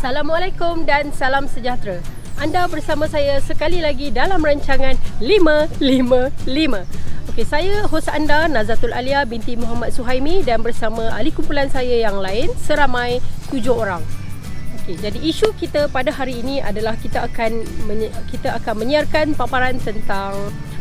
Assalamualaikum dan salam sejahtera. Anda bersama saya sekali lagi dalam rancangan 555. Okey, saya hos anda Nazatul Alia binti Muhammad Suhaimi dan bersama ahli kumpulan saya yang lain seramai 7 orang. Okey, jadi isu kita pada hari ini adalah kita akan menyiarkan paparan tentang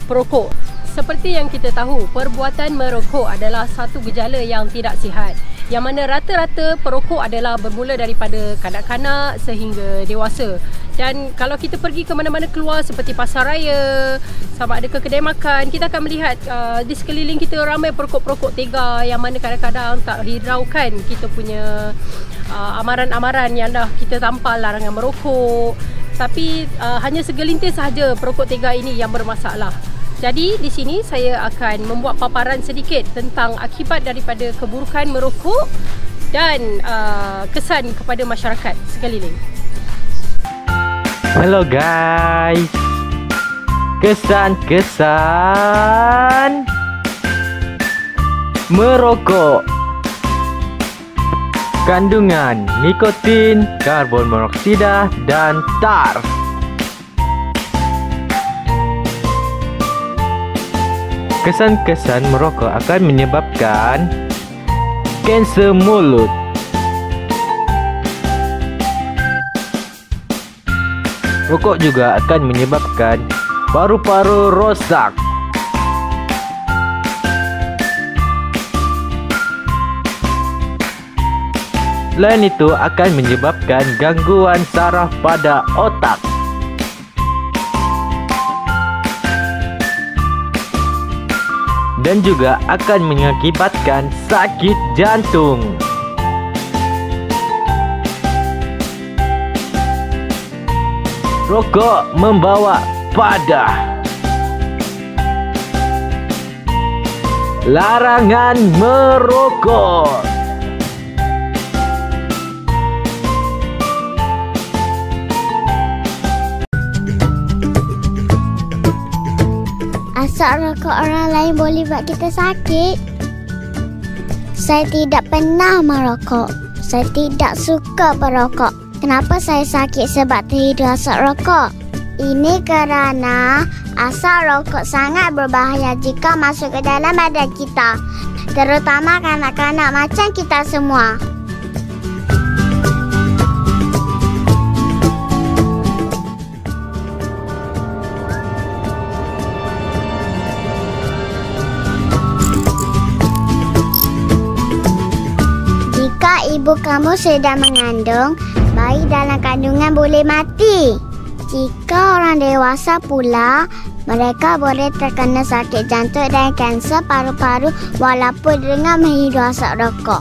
perokok. Seperti yang kita tahu, perbuatan merokok adalah satu gejala yang tidak sihat. Yang mana rata-rata perokok adalah bermula daripada kanak-kanak sehingga dewasa. Dan kalau kita pergi ke mana-mana keluar seperti pasar raya, sama ada ke kedai makan, kita akan melihat di sekeliling kita ramai perokok-perokok tega yang mana kadang-kadang tak hiraukan kita punya amaran-amaran yang dah kita tampal larangan merokok. Tapi hanya segelintir sahaja perokok tega ini yang bermasalah. Jadi di sini saya akan membuat paparan sedikit tentang akibat daripada keburukan merokok dan kesan kepada masyarakat sekeliling. Hello guys. Kesan-kesan merokok. Kandungan nikotin, karbon monoksida dan tar. Kesan-kesan merokok akan menyebabkan kanser mulut, rokok juga akan menyebabkan paru-paru rosak. Selain itu akan menyebabkan gangguan saraf pada otak. Dan juga akan mengakibatkan sakit jantung. Rokok membawa padah. Larangan merokok. Asap rokok orang lain boleh buat kita sakit. Saya tidak pernah merokok. Saya tidak suka merokok. Kenapa saya sakit sebab terhirup asap rokok? Ini kerana asap rokok sangat berbahaya jika masuk ke dalam badan kita. Terutama kanak-kanak macam kita semua. Ibu kamu sedang mengandung, bayi dalam kandungan boleh mati. Jika orang dewasa pula, mereka boleh terkena sakit jantung dan kanser paru-paru walaupun dengan menghirup asap rokok.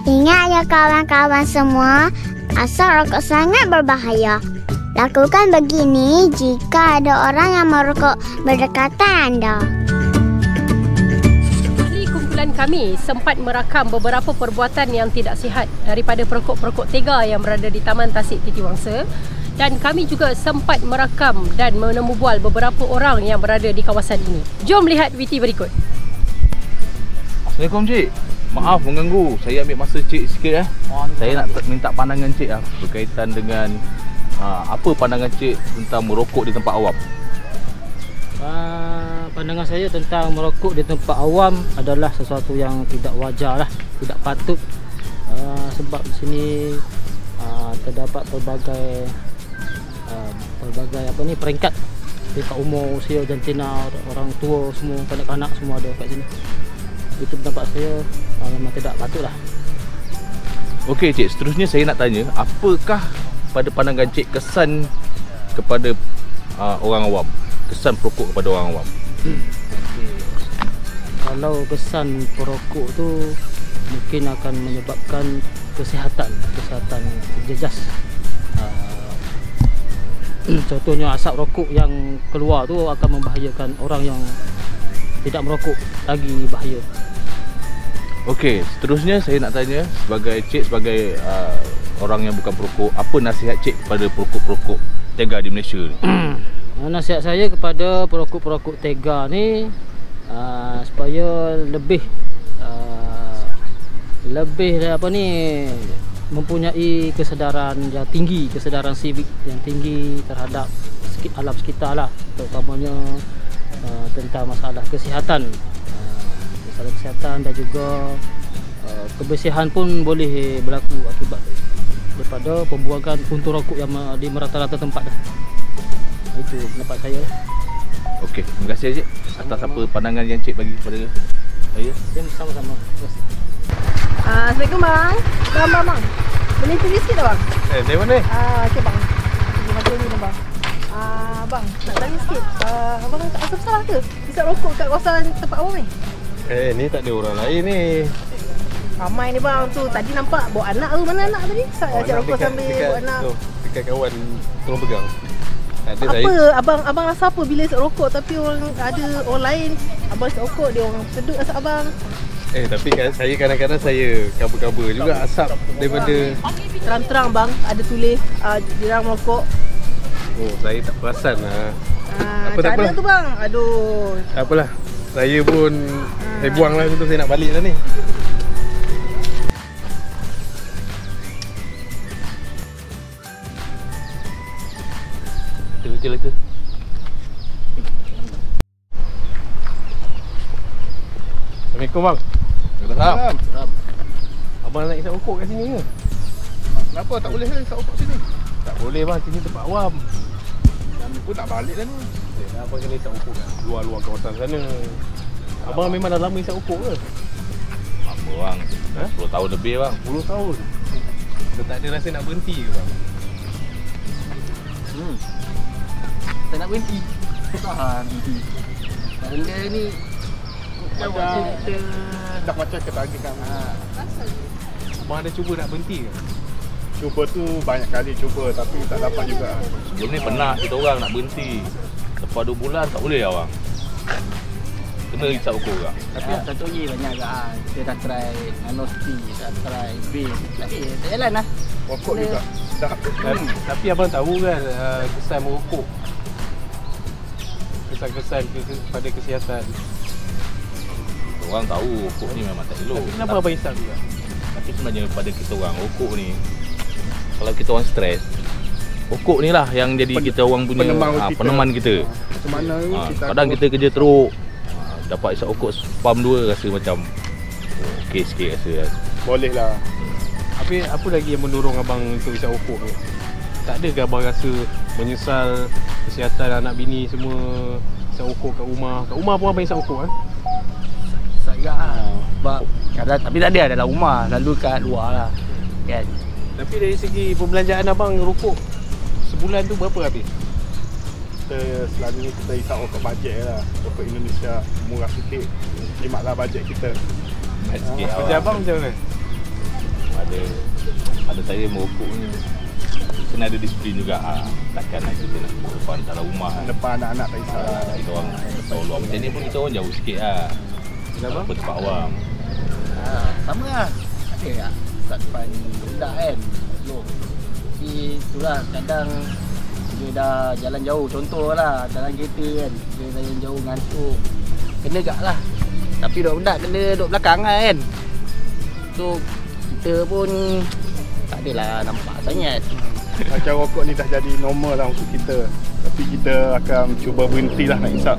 Ingat ya kawan-kawan semua, asap rokok sangat berbahaya. Lakukan begini jika ada orang yang merokok berdekatan anda. Kami sempat merakam beberapa perbuatan yang tidak sihat daripada perokok-perokok tega yang berada di Taman Tasik Titi Wangsa, dan kami juga sempat merakam dan menemubual beberapa orang yang berada di kawasan ini. Jom lihat VT berikut. Assalamualaikum cik. Maaf mengganggu. Saya ambil masa cik sikit . Saya nak minta pandangan cik berkaitan dengan apa pandangan cik tentang merokok di tempat awam. Pandangan saya tentang merokok di tempat awam adalah sesuatu yang tidak wajar lah, tidak patut. Sebab di sini terdapat pelbagai peringkat dekat umur, usia, jantina, orang tua semua, kanak-kanak semua ada kat sini. Itu pendapat saya memang tidak patut lah. Okey cik, seterusnya saya nak tanya, apakah pada pandangan cik kesan kepada orang awam? Kesan perokok kepada orang awam. Kalau kesan perokok tu mungkin akan menyebabkan kesihatan jejas. Contohnya asap rokok yang keluar tu akan membahayakan orang yang tidak merokok, lagi bahaya. Okey, seterusnya saya nak tanya sebagai orang yang bukan perokok, apa nasihat cik kepada perokok-perokok tega di Malaysia ni? Nasihat saya kepada perokok-perokok tega ni supaya lebih mempunyai kesedaran yang tinggi, kesedaran sivik yang tinggi terhadap alam sekitar lah, terutamanya tentang masalah kesihatan, dan juga kebersihan pun boleh berlaku akibat daripada pembuangan puntung rokok yang di merata-rata tempat dah. Itu pendapat saya. Okey, terima kasih Cik atas apa pandangan yang Cik bagi kepada saya. Sama-sama. Terima kasih. Assalamualaikum bang. Bang. Boleh interview sikit tak bang? Dari mana ni? Okey bang. Pergi macam ni bang. Bang, nak tanya sikit. Abang asal salah ke? Hisap rokok kat kawasan tempat awam ni? Ni tak ada orang lain ni. Ramai ni bang tu. Tadi nampak bawa anak tu. Mana anak tadi? Saya ajak rokok sambil bawa anak. Dekat kawan tolong pegang. Ada Apa saya. abang rasa apa bila hisap rokok tapi ada orang lain abang hisap rokok dia orang sedut asap abang? Tapi kan saya kadang-kadang saya cover-cover juga asap daripada. Terang-terang bang ada tulis dirang rokok. Oh, saya tak perasan lah. Tak apalah tu bang. Aduh. Tak apalah. Saya pun saya buang lah tu, saya nak balik dah ni. Betul itu. Assalamualaikum bang. Waalaikumsalam. Abang nak isap rokok kat sini ke? Kenapa tak boleh isap rokok sini? Tak boleh bang, sini tempat awam. Kami pun nak balik dah ni. Abang kena isap rokok kat luar kawasan sana. Abang memang dah lama isap rokok ke? Apa bang? 10 tahun lebih bang. 10 tahun. Dah tak ada rasa nak berhenti ke bang? Tak nak berhenti. Tahan berhenti. Benda ni dah macam ketagihkan. Abang ada cuba nak berhenti ke? Cuba tu banyak kali cuba tapi tak dapat juga. Sebelum ni pernah kita orang nak berhenti. Lepas 2 bulan tak boleh lah bang. Kena hisap rokok juga. Tapi contohnya banyak agak kita dah try nanosti, dah try vape, tapi tak jalan lah. Rokok juga dah. Tapi abang tahu kan kesan merokok, kesan-kesan pada kesihatan. Orang tahu rokok ni memang tak elok. Tapi kenapa abang hisap juga? Tapi sebenarnya pada kita orang rokok ni, kalau kita orang stres, rokok ni lah yang jadi kita orang punya peneman kita. Macam mana ni kadang kita kerja teruk, dapat isap rokok pam 2 rasa macam okey sikit rasa kan. boleh lah. Tapi apa lagi yang mendorong abang untuk isap rokok ni? Tak ada ke abang rasa menyesal kesihatan anak bini semua isap rokok kat rumah? Kat rumah pun abang isap rokok kan? Saya sebab kadang tapi tak ada dalam rumah, lalu kat luar lah kan. Tapi dari segi pembelanjaan abang rokok sebulan tu berapa habis? Kita selalu ni kita isap rokok bajet lah. Rokok Indonesia murah sikit. Jimatlah bajet kita. Sikit Kerja abang macam mana? Ada saya merokok ni kena ada disiplin juga. Takkan kita nak depan dalam rumah kan. Depan anak-anak tak isap lah. Kita orang depan luar macam ni pun kita orang jauh sikit lah. Kenapa? Tempat awam. Sama lah. Ada tak? Start depan budak kan. Belum. Tapi itulah kadang dia dah jalan jauh. Contoh lah jalan kereta kan. Dia jalan jauh ngantuk. Kena gak lah. Tapi budak-budak kena duduk belakang lah kan. So kita pun tak adalah nampak sangat. Macam rokok ni dah jadi normal lah untuk kita. Tapi kita akan cuba berhenti lah nak isap.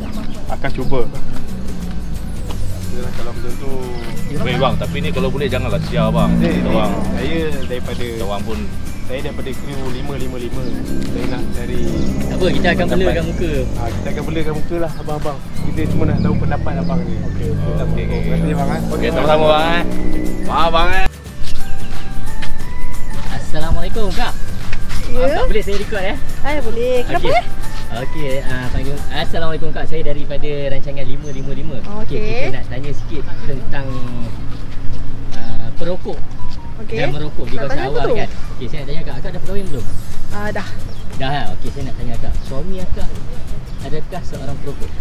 Akan cuba. Kalau macam tu Baik bang, tapi ni kalau boleh janganlah siar bang. Kita orang saya daripada kru 555. Saya nak cari Tak apa, kita akan belakan muka. kita akan belakan muka lah abang-abang. Kita cuma nak tahu pendapat abang ni. Okey. Terima kasih bang. okey sama-sama bang. Maaf bang Assalamualaikum kak. Ya. Boleh saya record Boleh. Kenapa Okey, panggil. Assalamualaikum kak. Saya daripada rancangan 555. Okey. Kita nak tanya sikit tentang perokok dan merokok di kawasan awam kan. Okey, saya nak tanya akak dah berkahwin belum? Dah. Dah lah. Okey, saya nak tanya akak. Suami akak adakah seorang perokok?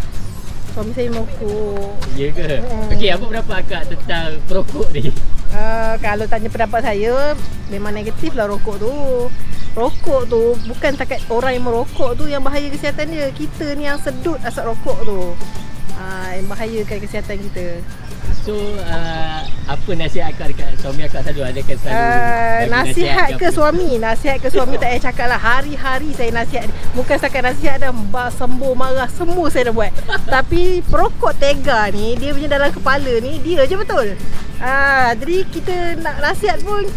Suami saya merokok. Ya ke? Okey, apa pendapat akak tentang perokok ni? Kalau tanya pendapat saya, memang negatif lah rokok tu. Rokok tu bukan takat orang yang merokok tu yang bahaya kesihatan dia. Kita ni yang sedut asap rokok tu. Yang bahayakan kesihatan kita. So apa nasihat akak dekat suami akak selalu ada kan selalu bagi nasihat ke apa? suami, nasihat ke suami tak payah cakap lah. Hari-hari saya nasihat. Bukan setakat nasihat dah, sembuh marah semua saya dah buat. Tapi perokok tega ni, dia punya dalam kepala ni dia je betul. Jadi kita nak nasihat pun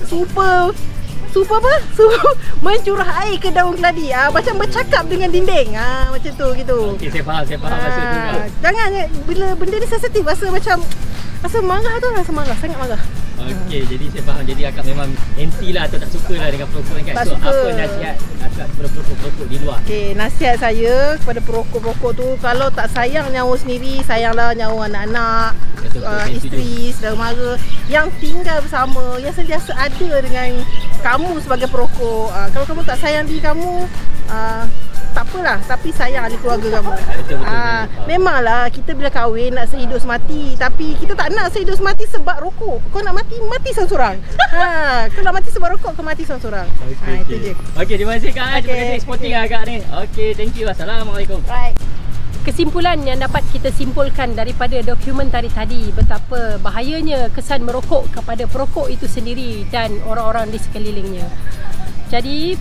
super apa? Mencurah air ke daun keladi. Macam bercakap dengan dinding. Macam tu gitu. Okey, saya faham maksud tu juga. Jangan bila benda ni sensitif, rasa macam rasa marah tu, rasa marah, sangat marah. Okey, jadi saya faham. Jadi akak memang anti lah atau tak suka lah dengan perokok kan. Tak So suka. apa nasihat akak kepada perokok di luar? Okey, nasihat saya kepada perokok-perokok tu, kalau tak sayang nyawa sendiri, sayanglah nyawa anak-anak, Betul, saya isteri, saudara mara yang tinggal bersama, yang sentiasa ada dengan kamu sebagai perokok. Kalau kamu tak sayang diri kamu, tak apalah, tapi sayang ahli keluarga kamu. Betul. Memanglah kita bila kahwin nak sehidup semati, tapi kita tak nak sehidup semati sebab rokok. Kau nak mati seorang-seorang. Kau nak mati sebab rokok, kau mati seorang-seorang. Itu je. Okey, terima kasih Kak. Terima kasih supporting akak ni. Okey, thank you. Assalamualaikum. Right. Kesimpulan yang dapat kita simpulkan daripada dokumentari tadi, betapa bahayanya kesan merokok kepada perokok itu sendiri dan orang-orang di sekelilingnya. Jadi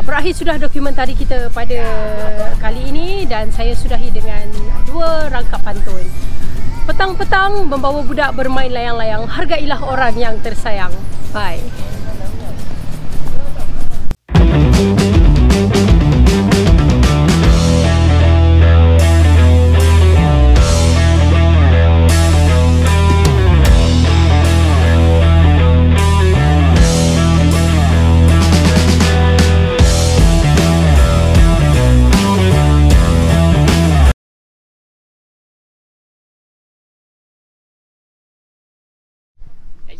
berakhir sudah dokumentari kita pada kali ini dan saya sudahi dengan 2 rangkap pantun. Petang-petang membawa budak bermain layang-layang, hargailah orang yang tersayang. Bye.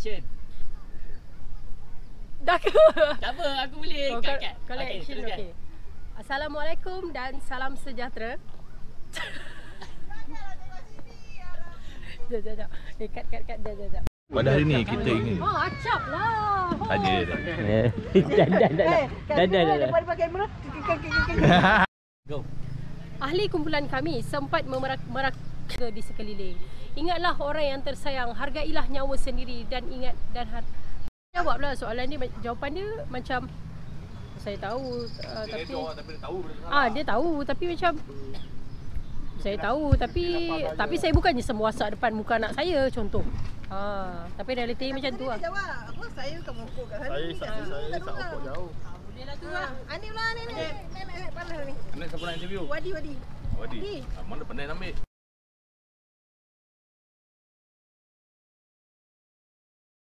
Action. Dah ke? Tak apa, aku boleh cut. Kalau Okey, action, teruskan. okey. Assalamualaikum dan salam sejahtera. Sekejap. Cut. Sekejap. Pada hari ni kita ingin Acap lah. ada dah. Dah. Daripada pakai kamera. Go. Ahli kumpulan kami sempat memerak di sekeliling. Ingatlah orang yang tersayang, hargailah nyawa sendiri dan ingat jawablah soalan ni. Jawapan dia macam saya tahu tapi dia tahu tapi macam saya tahu tapi saya bukannya semuasak depan muka anak saya contoh. Tapi realiti macam tu lah. Jawab. Apa saya bukan merokok kat sana. Saya tak rokok jauh. Boleh lah tu lah. Anip lah ni. Nenek panas ni. Nenek siapa nak interview? Wadi. Mana pandai nak ambil?